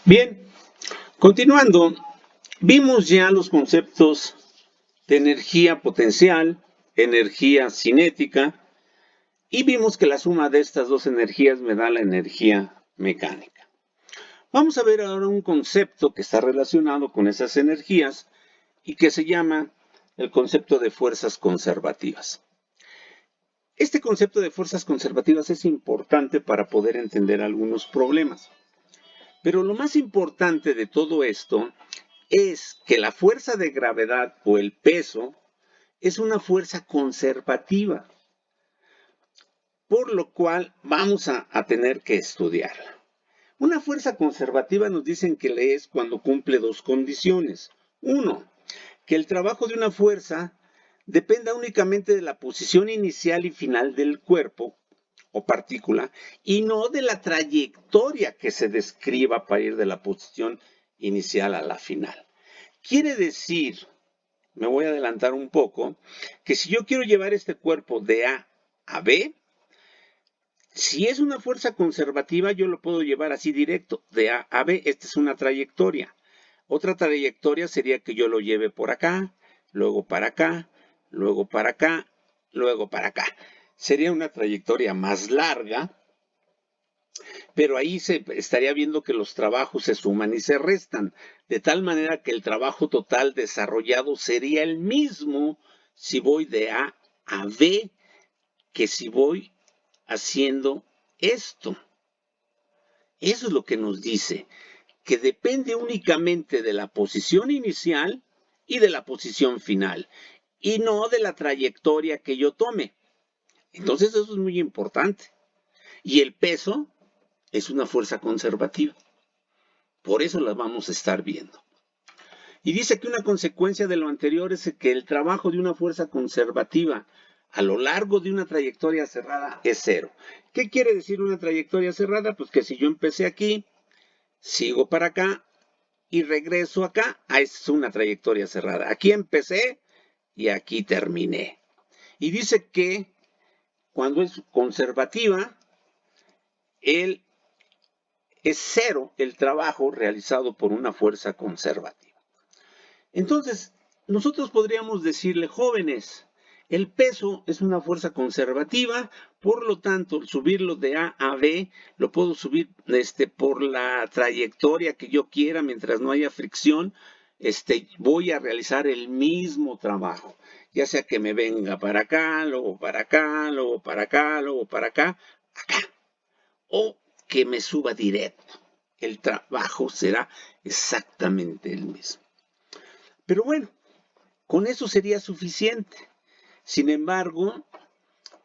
Bien, continuando, vimos ya los conceptos de energía potencial, energía cinética, y vimos que la suma de estas dos energías me da la energía mecánica. Vamos a ver ahora un concepto que está relacionado con esas energías y que se llama el concepto de fuerzas conservativas. Este concepto de fuerzas conservativas es importante para poder entender algunos problemas. Pero lo más importante de todo esto es que la fuerza de gravedad o el peso es una fuerza conservativa, por lo cual vamos a tener que estudiarla. Una fuerza conservativa nos dicen que le es cuando cumple dos condiciones. Uno, que el trabajo de una fuerza dependa únicamente de la posición inicial y final del cuerpo o partícula y no de la trayectoria que se describa para ir de la posición inicial a la final. Quiere decir, me voy a adelantar un poco, que si yo quiero llevar este cuerpo de A a B, si es una fuerza conservativa, yo lo puedo llevar así directo, de A a B. Esta es una trayectoria. Otra trayectoria sería que yo lo lleve por acá, luego para acá, luego para acá, luego para acá. Sería una trayectoria más larga, pero ahí se estaría viendo que los trabajos se suman y se restan, de tal manera que el trabajo total desarrollado sería el mismo si voy de A a B que si voy haciendo esto. Eso es lo que nos dice, que depende únicamente de la posición inicial y de la posición final, y no de la trayectoria que yo tome. Entonces eso es muy importante. Y el peso es una fuerza conservativa. Por eso la vamos a estar viendo. Y dice que una consecuencia de lo anterior es que el trabajo de una fuerza conservativa a lo largo de una trayectoria cerrada es cero. ¿Qué quiere decir una trayectoria cerrada? Pues que si yo empecé aquí, sigo para acá y regreso acá, es una trayectoria cerrada. Aquí empecé y aquí terminé. Y dice que cuando es conservativa, es cero el trabajo realizado por una fuerza conservativa. Entonces, nosotros podríamos decirle, jóvenes, el peso es una fuerza conservativa, por lo tanto, subirlo de A a B, lo puedo subir por la trayectoria que yo quiera, mientras no haya fricción, voy a realizar el mismo trabajo, ya sea que me venga para acá, luego para acá, luego para acá, luego para acá, o que me suba directo. El trabajo será exactamente el mismo. Pero bueno, con eso sería suficiente. Sin embargo,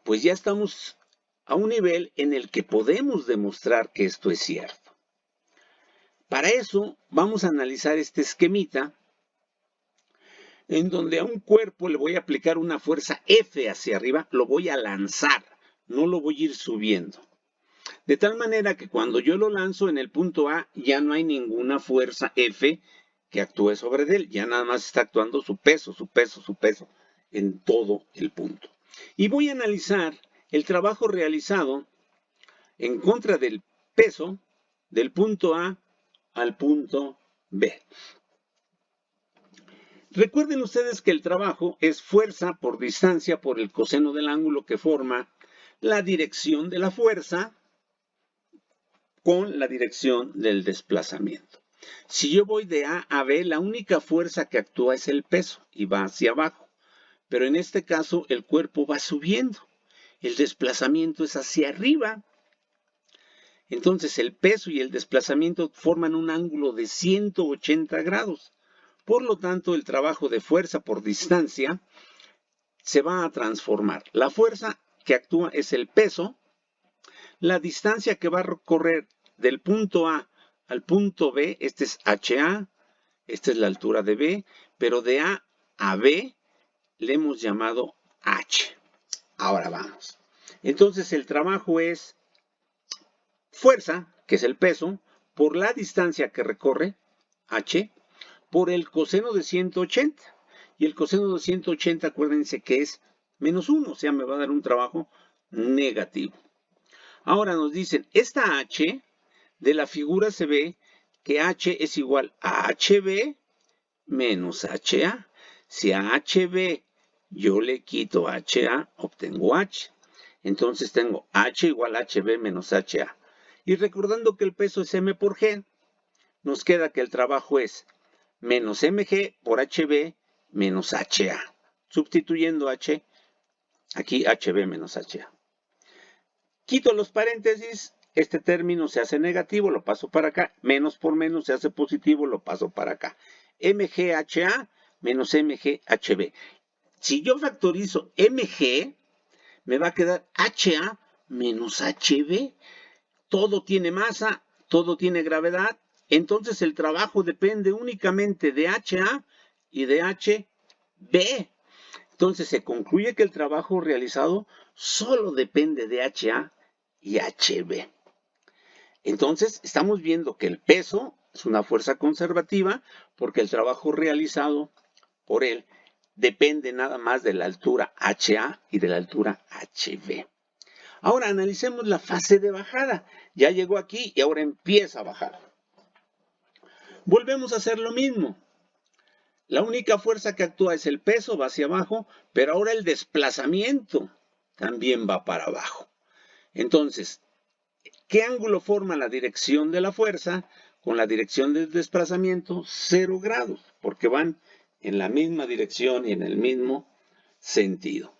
pues ya estamos a un nivel en el que podemos demostrar que esto es cierto. Para eso vamos a analizar este esquemita en donde a un cuerpo le voy a aplicar una fuerza F hacia arriba, lo voy a lanzar, no lo voy a ir subiendo. De tal manera que cuando yo lo lanzo en el punto A ya no hay ninguna fuerza F que actúe sobre él, ya nada más está actuando su peso, su peso, su peso en todo el punto. Y voy a analizar el trabajo realizado en contra del peso del punto A al punto B. Recuerden ustedes que el trabajo es fuerza por distancia por el coseno del ángulo que forma la dirección de la fuerza con la dirección del desplazamiento. Si yo voy de A a B, la única fuerza que actúa es el peso y va hacia abajo. Pero en este caso el cuerpo va subiendo. El desplazamiento es hacia arriba. Entonces el peso y el desplazamiento forman un ángulo de 180 grados. Por lo tanto, el trabajo de fuerza por distancia se va a transformar. La fuerza que actúa es el peso. La distancia que va a recorrer del punto A al punto B, este es HA, esta es la altura de B, pero de A a B le hemos llamado H. Ahora vamos. Entonces el trabajo es fuerza, que es el peso, por la distancia que recorre, H, por el coseno de 180. Y el coseno de 180, acuérdense que es menos 1, o sea, me va a dar un trabajo negativo. Ahora nos dicen, esta H de la figura se ve que H es igual a HB menos HA. Si a HB yo le quito HA, obtengo H. Entonces tengo H igual a HB menos HA. Y recordando que el peso es M por G, nos queda que el trabajo es menos mg por hb menos ha. Sustituyendo h, aquí hb menos ha. Quito los paréntesis, este término se hace negativo, lo paso para acá. Menos por menos se hace positivo, lo paso para acá. mgha menos mghb. Si yo factorizo mg, me va a quedar ha menos hb. Todo tiene masa, todo tiene gravedad. Entonces el trabajo depende únicamente de HA y de HB. Entonces se concluye que el trabajo realizado solo depende de HA y HB. Entonces estamos viendo que el peso es una fuerza conservativa porque el trabajo realizado por él depende nada más de la altura HA y de la altura HB. Ahora analicemos la fase de bajada. Ya llegó aquí y ahora empieza a bajar. Volvemos a hacer lo mismo. La única fuerza que actúa es el peso, va hacia abajo, pero ahora el desplazamiento también va para abajo. Entonces, ¿qué ángulo forma la dirección de la fuerza con la dirección del desplazamiento? 0 grados, porque van en la misma dirección y en el mismo sentido.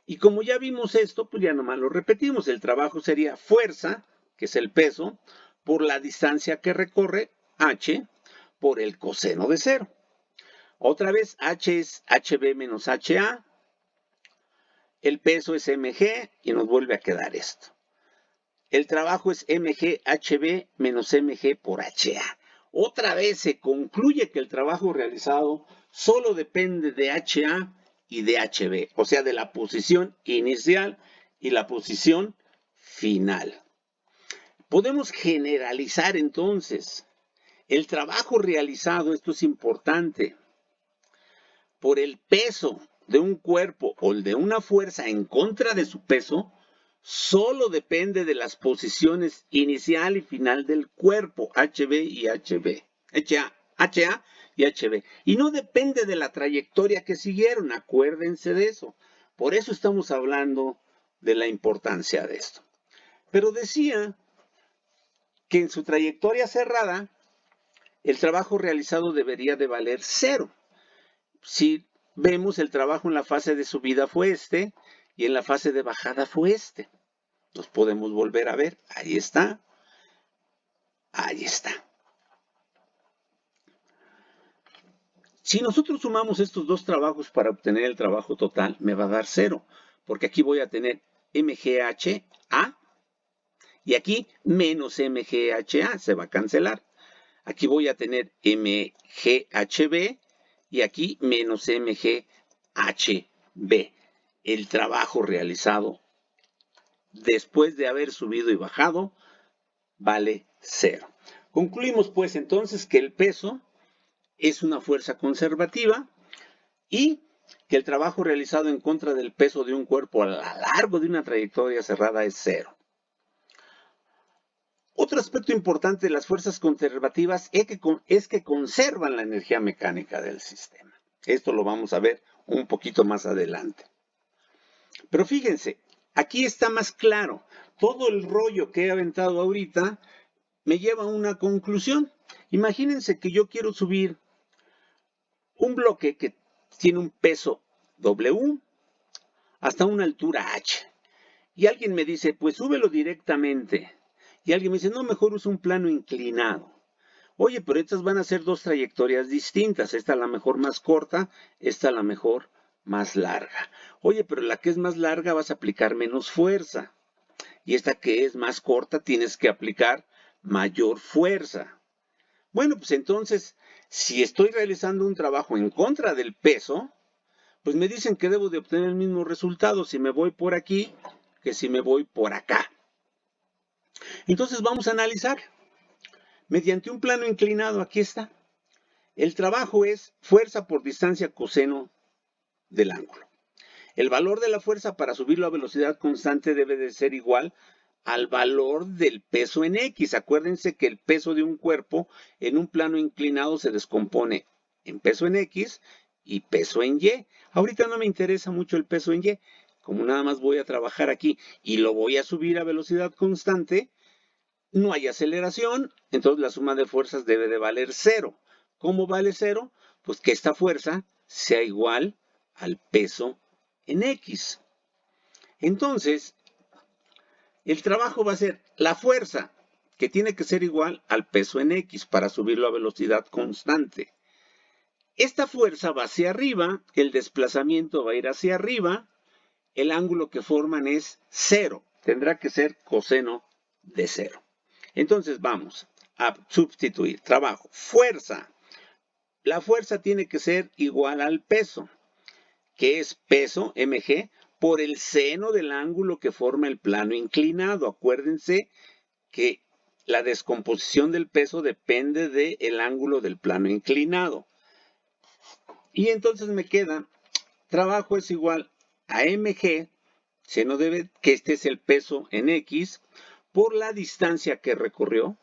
Y como ya vimos esto, pues ya nomás lo repetimos. El trabajo sería fuerza, que es el peso, por la distancia que recorre, h, por el coseno de 0. Otra vez, h es hb menos ha. El peso es mg y nos vuelve a quedar esto. El trabajo es mg-hb menos mg por ha. Otra vez se concluye que el trabajo realizado solo depende de ha y de hb, o sea, de la posición inicial y la posición final. Podemos generalizar entonces. El trabajo realizado, esto es importante, por el peso de un cuerpo o de una fuerza en contra de su peso, solo depende de las posiciones inicial y final del cuerpo, HB y HB, HA y HB. Y no depende de la trayectoria que siguieron, acuérdense de eso. Por eso estamos hablando de la importancia de esto. Pero decía que en su trayectoria cerrada, el trabajo realizado debería de valer 0. Si vemos, el trabajo en la fase de subida fue este y en la fase de bajada fue este. Los podemos volver a ver. Ahí está. Ahí está. Si nosotros sumamos estos dos trabajos para obtener el trabajo total, me va a dar 0. Porque aquí voy a tener MGHA y aquí menos MGHA. Se va a cancelar. Aquí voy a tener MGHB y aquí menos MGHB. El trabajo realizado después de haber subido y bajado vale 0. Concluimos pues entonces que el peso es una fuerza conservativa y que el trabajo realizado en contra del peso de un cuerpo a lo largo de una trayectoria cerrada es 0. Otro aspecto importante de las fuerzas conservativas es que conservan la energía mecánica del sistema. Esto lo vamos a ver un poquito más adelante. Pero fíjense, aquí está más claro. Todo el rollo que he aventado ahorita me lleva a una conclusión. Imagínense que yo quiero subir un bloque que tiene un peso W hasta una altura H. Y alguien me dice, pues súbelo directamente. Y alguien me dice, no, mejor usa un plano inclinado. Oye, pero estas van a ser dos trayectorias distintas. Esta a la mejor más corta, esta a la mejor más larga. Oye, pero la que es más larga vas a aplicar menos fuerza. Y esta que es más corta tienes que aplicar mayor fuerza. Bueno, pues entonces, si estoy realizando un trabajo en contra del peso, pues me dicen que debo de obtener el mismo resultado si me voy por aquí que si me voy por acá. Entonces vamos a analizar. Mediante un plano inclinado, aquí está. El trabajo es fuerza por distancia coseno del ángulo. El valor de la fuerza para subirlo a velocidad constante debe de ser igual al valor del peso en X. Acuérdense que el peso de un cuerpo en un plano inclinado se descompone en peso en X y peso en Y. Ahorita no me interesa mucho el peso en Y, como nada más voy a trabajar aquí y lo voy a subir a velocidad constante, no hay aceleración, entonces la suma de fuerzas debe de valer 0. ¿Cómo vale 0? Pues que esta fuerza sea igual al peso en X. Entonces, el trabajo va a ser la fuerza, que tiene que ser igual al peso en X para subirlo a velocidad constante. Esta fuerza va hacia arriba, el desplazamiento va a ir hacia arriba, el ángulo que forman es 0. Tendrá que ser coseno de 0. Entonces vamos a sustituir. Trabajo. Fuerza. La fuerza tiene que ser igual al peso, que es peso, mg, por el seno del ángulo que forma el plano inclinado. Acuérdense que la descomposición del peso depende del ángulo del plano inclinado. Y entonces me queda, trabajo es igual a mg, seno de beta, que este es el peso en x, por la distancia que recorrió,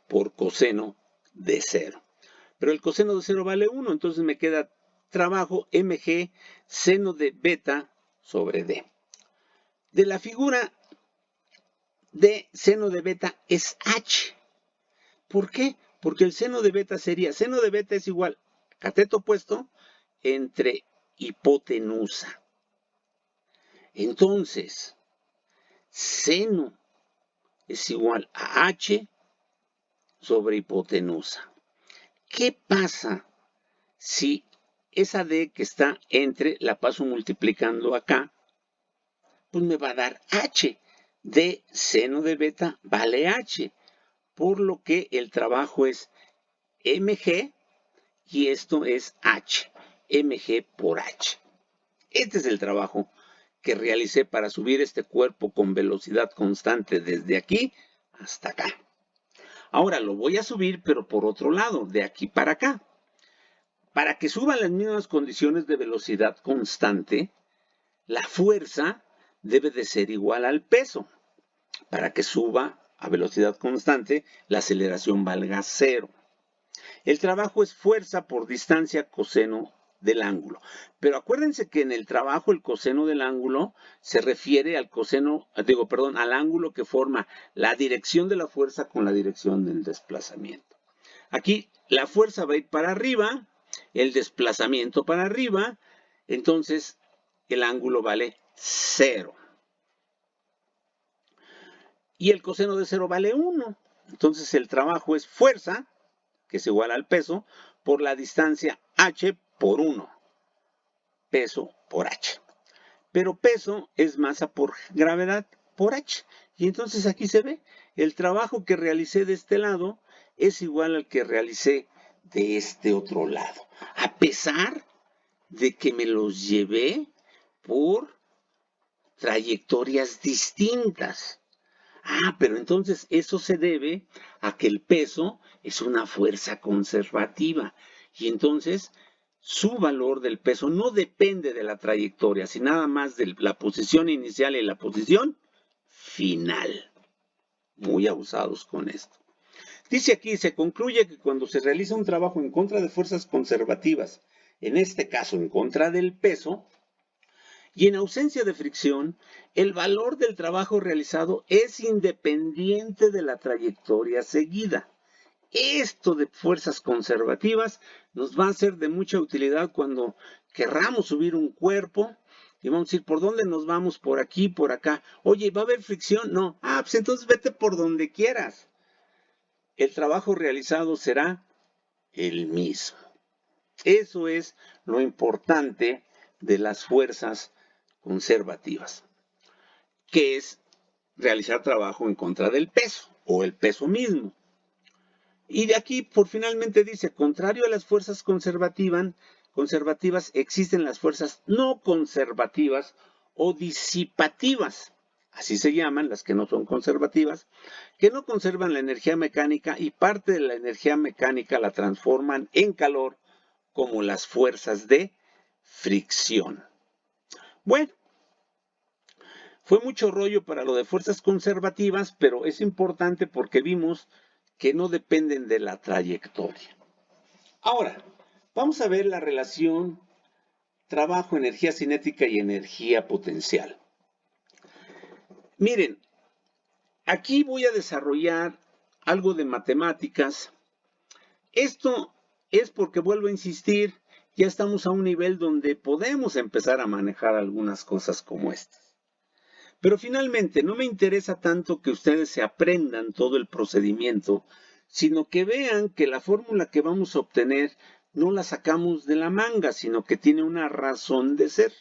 por coseno de 0. Pero el coseno de 0 vale 1, entonces me queda trabajo mg seno de beta sobre d. De la figura de seno de beta es h. ¿Por qué? Porque el seno de beta sería, seno de beta es igual cateto opuesto entre hipotenusa. Entonces, seno es igual a h sobre hipotenusa. ¿Qué pasa si esa d que está entre la paso multiplicando acá? Pues me va a dar h. De seno de beta vale h. Por lo que el trabajo es mg y esto es h. mg por h. Este es el trabajo que realicé para subir este cuerpo con velocidad constante desde aquí hasta acá. Ahora lo voy a subir, pero por otro lado, de aquí para acá. Para que suban las mismas condiciones de velocidad constante, la fuerza debe de ser igual al peso. Para que suba a velocidad constante, la aceleración valga 0. El trabajo es fuerza por distancia coseno del ángulo. Pero acuérdense que en el trabajo el coseno del ángulo se refiere al al ángulo que forma la dirección de la fuerza con la dirección del desplazamiento. Aquí la fuerza va a ir para arriba, el desplazamiento para arriba, entonces el ángulo vale 0. Y el coseno de 0 vale 1. Entonces el trabajo es fuerza, que es igual al peso, por la distancia h por 1. Peso por h. Pero peso es masa por gravedad por h. Y entonces aquí se ve, el trabajo que realicé de este lado es igual al que realicé de este otro lado. A pesar de que me los llevé por trayectorias distintas. Pero entonces eso se debe a que el peso es una fuerza conservativa. Y entonces su valor del peso no depende de la trayectoria, sino nada más de la posición inicial y la posición final. Muy abusados con esto. Dice aquí, se concluye que cuando se realiza un trabajo en contra de fuerzas conservativas, en este caso en contra del peso, y en ausencia de fricción, el valor del trabajo realizado es independiente de la trayectoria seguida. Esto de fuerzas conservativas nos va a ser de mucha utilidad cuando querramos subir un cuerpo y vamos a decir, ¿por dónde nos vamos? Por aquí, por acá. Oye, ¿va a haber fricción? No. Pues entonces vete por donde quieras. El trabajo realizado será el mismo. Eso es lo importante de las fuerzas conservativas, que es realizar trabajo en contra del peso o el peso mismo. Y de aquí, finalmente dice, contrario a las fuerzas conservativas existen las fuerzas no conservativas o disipativas. Así se llaman las que no son conservativas, que no conservan la energía mecánica y parte de la energía mecánica la transforman en calor, como las fuerzas de fricción. Bueno, Fue mucho rollo para lo de fuerzas conservativas, pero es importante porque vimos que no dependen de la trayectoria. Ahora, vamos a ver la relación trabajo, energía cinética y energía potencial. Miren, aquí voy a desarrollar algo de matemáticas. Esto es porque, vuelvo a insistir, ya estamos a un nivel donde podemos empezar a manejar algunas cosas como estas. Pero finalmente, no me interesa tanto que ustedes se aprendan todo el procedimiento, sino que vean que la fórmula que vamos a obtener no la sacamos de la manga, sino que tiene una razón de ser.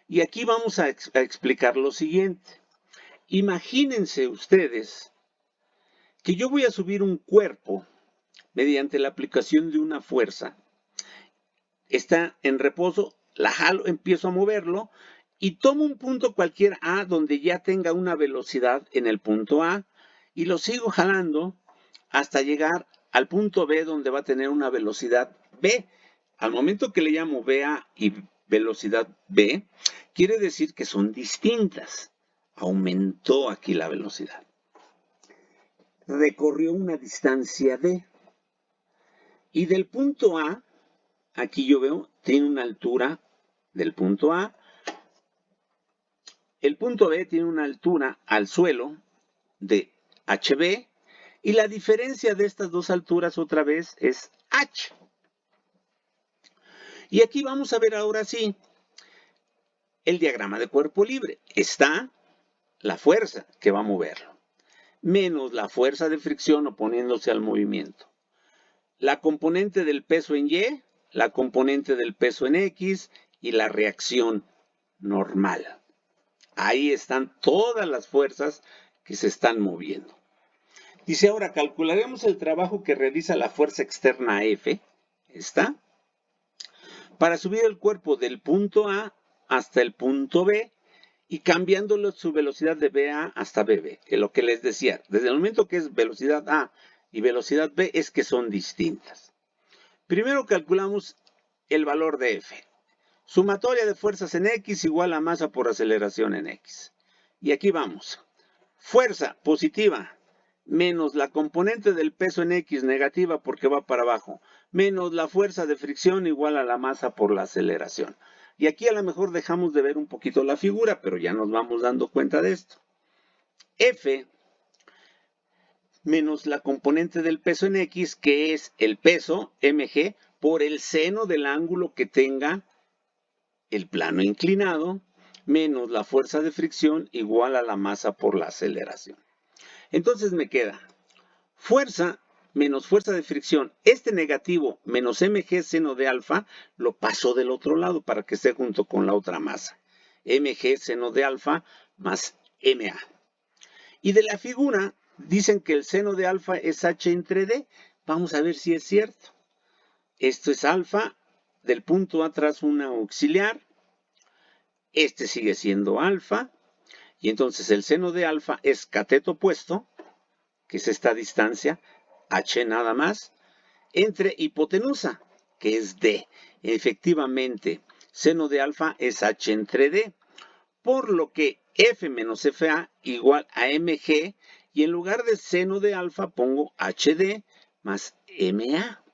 Y aquí vamos a explicar lo siguiente. Imagínense ustedes que yo voy a subir un cuerpo mediante la aplicación de una fuerza. Está en reposo, la jalo, empiezo a moverlo y tomo un punto cualquier A donde ya tenga una velocidad en el punto A y lo sigo jalando hasta llegar al punto B donde va a tener una velocidad B. Al momento que le llamo BA y velocidad B, quiere decir que son distintas. Aumentó aquí la velocidad. Recorrió una distancia D. Y del punto A, aquí yo veo, tiene una altura del punto A. El punto B tiene una altura al suelo de HB. Y la diferencia de estas dos alturas otra vez es H. Y aquí vamos a ver ahora sí el diagrama de cuerpo libre. Está la fuerza que va a moverlo, menos la fuerza de fricción oponiéndose al movimiento. La componente del peso en Y, la componente del peso en X y la reacción normal. Ahí están todas las fuerzas que se están moviendo. Dice ahora, calcularemos el trabajo que realiza la fuerza externa F, ¿está? Para subir el cuerpo del punto A hasta el punto B y cambiándolo su velocidad de BA hasta BB. Que lo que les decía, desde el momento que es velocidad A y velocidad B es que son distintas. Primero calculamos el valor de F. Sumatoria de fuerzas en X igual a masa por aceleración en X. Y aquí vamos. Fuerza positiva menos la componente del peso en X negativa porque va para abajo, menos la fuerza de fricción igual a la masa por la aceleración. Y aquí a lo mejor dejamos de ver un poquito la figura, pero ya nos vamos dando cuenta de esto. F menos la componente del peso en X, que es el peso, mg, por el seno del ángulo que tenga el plano inclinado, menos la fuerza de fricción igual a la masa por la aceleración. Entonces me queda fuerza menos fuerza de fricción. Este negativo menos mg seno de alfa lo paso del otro lado para que esté junto con la otra masa. Mg seno de alfa más ma. Y de la figura dicen que el seno de alfa es h entre d. Vamos a ver si es cierto. Esto es alfa, del punto A tras una auxiliar. Este sigue siendo alfa. Y entonces el seno de alfa es cateto opuesto, que es esta distancia, h nada más, entre hipotenusa, que es d. Efectivamente, seno de alfa es h entre d, por lo que f menos fa igual a mg, y en lugar de seno de alfa pongo hd más ma.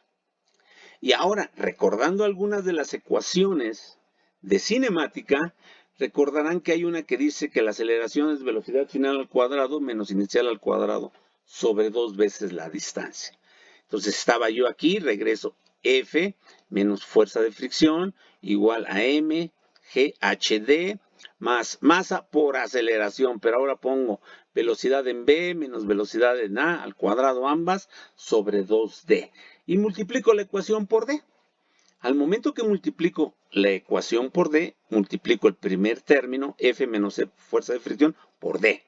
Y ahora, recordando algunas de las ecuaciones de cinemática, recordarán que hay una que dice que la aceleración es velocidad final al cuadrado menos inicial al cuadrado sobre 2 veces la distancia. Entonces estaba yo aquí, regreso F menos fuerza de fricción igual a m g hd más masa por aceleración, pero ahora pongo velocidad en b menos velocidad en a al cuadrado ambas sobre 2d y multiplico la ecuación por d. Al momento que multiplico la ecuación por d, multiplico el primer término, F menos fuerza de fricción, por d.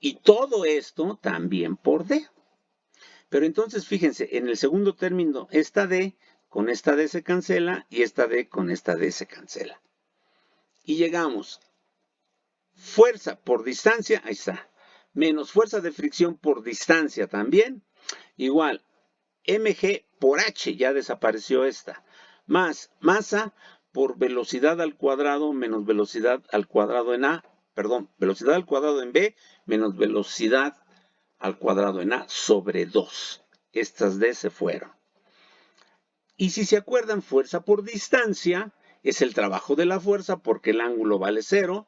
Y todo esto también por d. Pero entonces, fíjense, en el segundo término, esta d con esta d se cancela y esta d con esta d se cancela. Y llegamos, fuerza por distancia, ahí está, menos fuerza de fricción por distancia también, igual mg por h, ya desapareció esta, más masa por velocidad al cuadrado menos velocidad al cuadrado en a perdón, velocidad al cuadrado en B menos velocidad al cuadrado en A sobre 2. Estas D se fueron. Y si se acuerdan, fuerza por distancia es el trabajo de la fuerza porque el ángulo vale 0.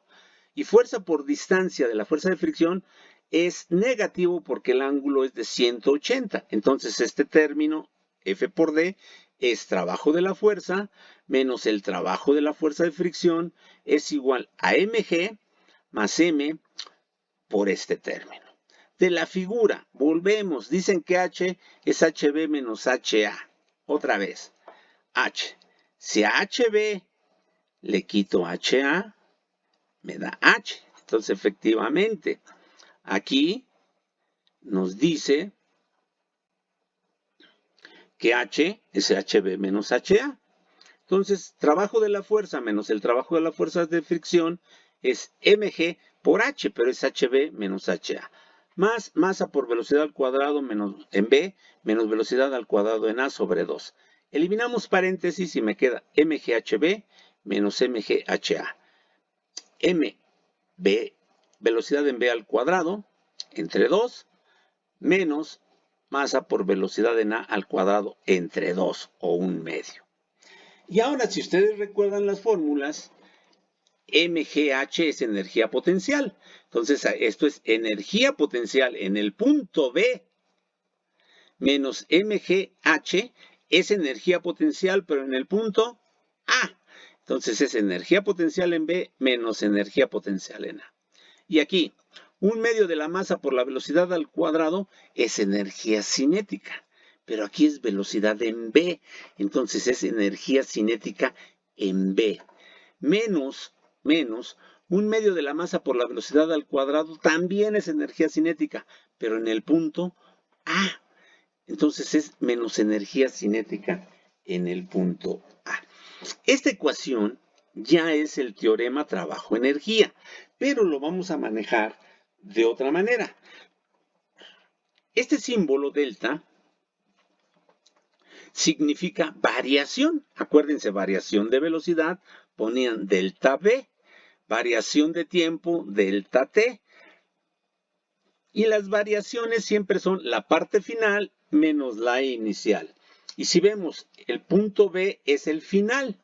Y fuerza por distancia de la fuerza de fricción es negativo porque el ángulo es de 180. Entonces este término, F por D, es trabajo de la fuerza menos el trabajo de la fuerza de fricción es igual a mg más m por este término. De la figura, volvemos, dicen que H es HB menos HA. Otra vez, H. Si a HB le quito HA, me da H. Entonces, efectivamente, aquí nos dice que H es HB menos HA. Entonces, trabajo de la fuerza menos el trabajo de la fuerza de fricción es mg por h, pero es hb menos ha. Más masa por velocidad al cuadrado menos, en b menos velocidad al cuadrado en a sobre 2. Eliminamos paréntesis y me queda mghb menos mgha. mb, velocidad en b al cuadrado, entre 2, menos masa por velocidad en a al cuadrado entre 2 o 1/2. Y ahora, si ustedes recuerdan las fórmulas, mgh es energía potencial. Entonces, esto es energía potencial en el punto B menos mgh es energía potencial, pero en el punto A. Entonces, es energía potencial en B menos energía potencial en A. Y aquí, 1/2 de la masa por la velocidad al cuadrado es energía cinética. Pero aquí es velocidad en B, entonces es energía cinética en B. Menos 1/2 de la masa por la velocidad al cuadrado también es energía cinética, pero en el punto A. Entonces es menos energía cinética en el punto A. Esta ecuación ya es el teorema trabajo-energía, pero lo vamos a manejar de otra manera. Este símbolo delta significa variación. Acuérdense, variación de velocidad, ponían delta V, variación de tiempo, delta T. Y las variaciones siempre son la parte final menos la inicial. Y si vemos, el punto B es el final.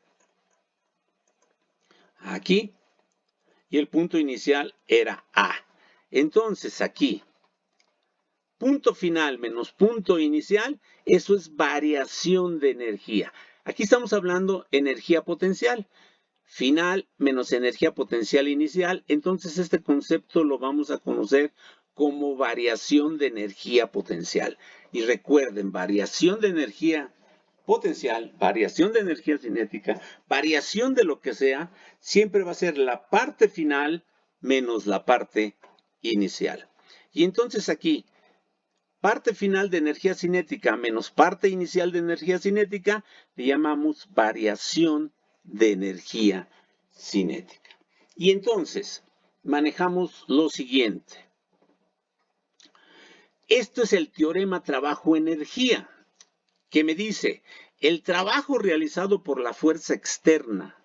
Aquí. Y el punto inicial era A. Entonces aquí, punto final menos punto inicial, eso es variación de energía. Aquí estamos hablando energía potencial. Final menos energía potencial inicial. Entonces este concepto lo vamos a conocer como variación de energía potencial. Y recuerden, variación de energía potencial, variación de energía cinética, variación de lo que sea, siempre va a ser la parte final menos la parte inicial. Y entonces aquí, parte final de energía cinética menos parte inicial de energía cinética, le llamamos variación de energía cinética. Y entonces, manejamos lo siguiente. Esto es el teorema trabajo-energía, que me dice, el trabajo realizado por la fuerza externa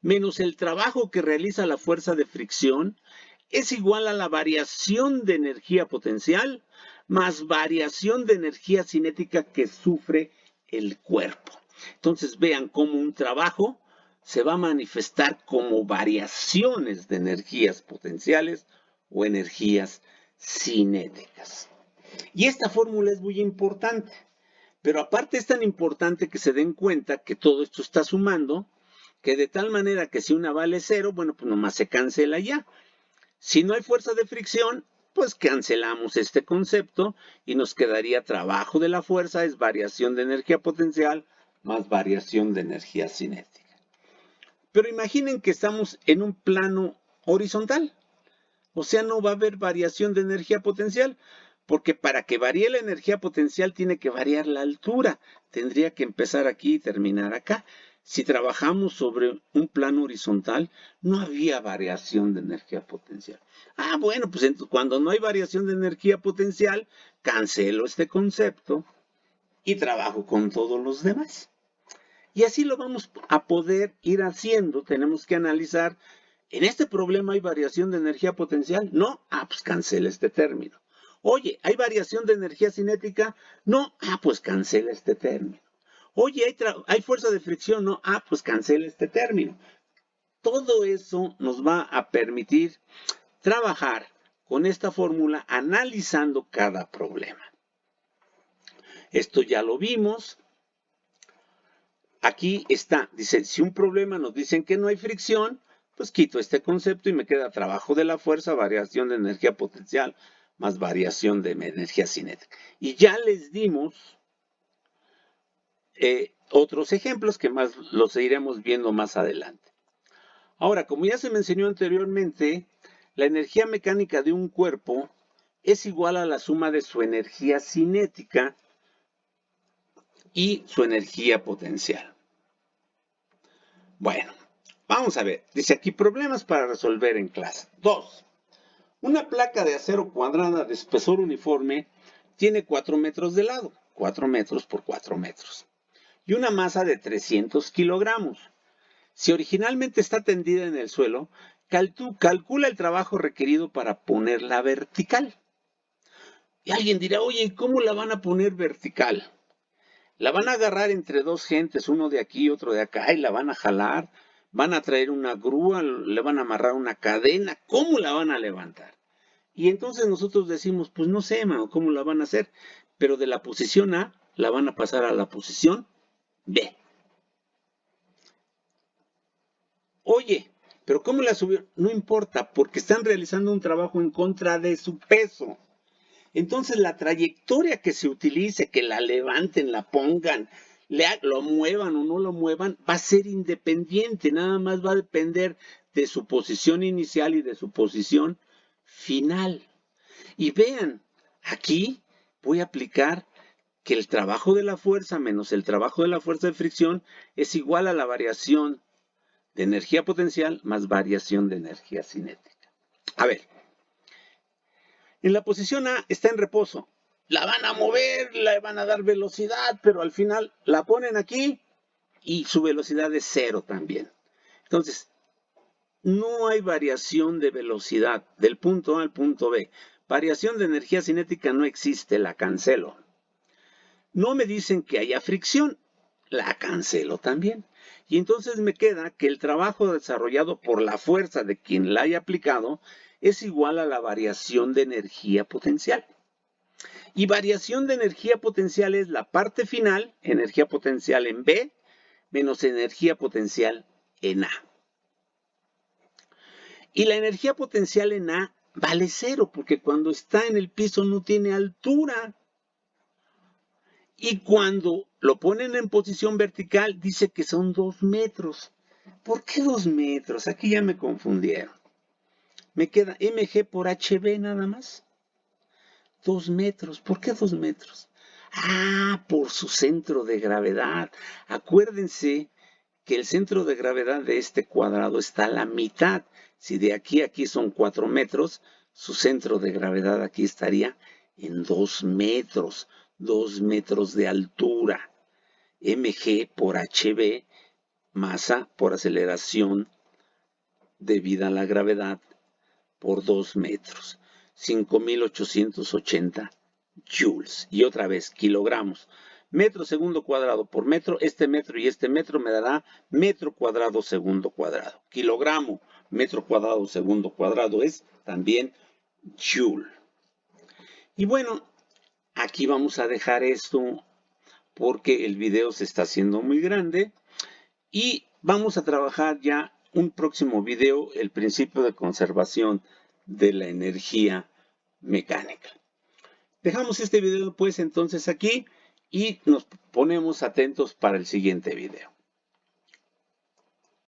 menos el trabajo que realiza la fuerza de fricción es igual a la variación de energía potencial más variación de energía cinética que sufre el cuerpo. Entonces vean cómo un trabajo se va a manifestar como variaciones de energías potenciales o energías cinéticas. Y esta fórmula es muy importante, pero aparte es tan importante que se den cuenta que todo esto está sumando, que de tal manera que si una vale 0, bueno, pues nomás se cancela ya. Si no hay fuerza de fricción, pues cancelamos este concepto y nos quedaría trabajo de la fuerza es variación de energía potencial más variación de energía cinética. Pero imaginen que estamos en un plano horizontal. O sea, no va a haber variación de energía potencial, porque para que varíe la energía potencial tiene que variar la altura. Tendría que empezar aquí y terminar acá. Si trabajamos sobre un plano horizontal, no había variación de energía potencial. Ah, bueno, pues cuando no hay variación de energía potencial, cancelo este concepto y trabajo con todos los demás. Y así lo vamos a poder ir haciendo. Tenemos que analizar ¿En este problema hay variación de energía potencial? No. Ah, pues cancela este término. Oye, ¿hay variación de energía cinética? No. Ah, pues cancela este término. Oye, ¿hay fuerza de fricción? No. Ah, pues cancela este término. Todo eso nos va a permitir trabajar con esta fórmula analizando cada problema. Esto ya lo vimos. Aquí está, dice, si un problema nos dicen que no hay fricción, pues quito este concepto y me queda trabajo de la fuerza, variación de energía potencial, más variación de energía cinética. Y ya les dimos otros ejemplos que más los iremos viendo más adelante. Ahora, como ya se mencionó anteriormente, la energía mecánica de un cuerpo es igual a la suma de su energía cinética y su energía potencial. Bueno, vamos a ver. Dice aquí problemas para resolver en clase. 2. Una placa de acero cuadrada de espesor uniforme tiene 4 metros de lado, 4 metros por 4 metros, y una masa de 300 kilogramos. Si originalmente está tendida en el suelo, calcula el trabajo requerido para ponerla vertical. Y alguien dirá, oye, ¿cómo la van a poner vertical? La van a agarrar entre dos gentes, uno de aquí y otro de acá, y la van a jalar, van a traer una grúa, le van a amarrar una cadena, ¿cómo la van a levantar? Y entonces nosotros decimos, pues no sé, mano, ¿cómo la van a hacer? Pero de la posición A la van a pasar a la posición B. Oye, pero ¿cómo la subieron? No importa, porque están realizando un trabajo en contra de su peso. Entonces la trayectoria que se utilice, que la levanten, la pongan, lo muevan o no lo muevan, va a ser independiente, nada más va a depender de su posición inicial y de su posición final. Y vean, aquí voy a aplicar que el trabajo de la fuerza menos el trabajo de la fuerza de fricción es igual a la variación de energía potencial más variación de energía cinética. A ver, en la posición A está en reposo. La van a mover, le van a dar velocidad, pero al final la ponen aquí y su velocidad es 0 también. Entonces, no hay variación de velocidad del punto A al punto B. Variación de energía cinética no existe, la cancelo. No me dicen que haya fricción, la cancelo también. Y entonces me queda que el trabajo desarrollado por la fuerza de quien la haya aplicado es igual a la variación de energía potencial. Y variación de energía potencial es la parte final, energía potencial en B, menos energía potencial en A. Y la energía potencial en A vale 0, porque cuando está en el piso no tiene altura. Y cuando lo ponen en posición vertical, dice que son 2 metros. ¿Por qué 2 metros? Aquí ya me confundieron. Me queda mg por hb nada más. 2 metros. ¿Por qué 2 metros? Ah, por su centro de gravedad. Acuérdense que el centro de gravedad de este cuadrado está a la mitad. Si de aquí a aquí son 4 metros, su centro de gravedad aquí estaría en 2 metros. 2 metros de altura. mg por hb, masa por aceleración debida a la gravedad, por 2 metros. 5.880 joules. Y otra vez, kilogramos. Metro segundo cuadrado por metro. Este metro y este metro me dará metro cuadrado segundo cuadrado. Kilogramo, metro cuadrado segundo cuadrado es también joule. Y bueno, aquí vamos a dejar esto porque el video se está haciendo muy grande y vamos a trabajar ya un próximo video, el principio de conservación de la energía mecánica. Dejamos este video pues entonces aquí y nos ponemos atentos para el siguiente video.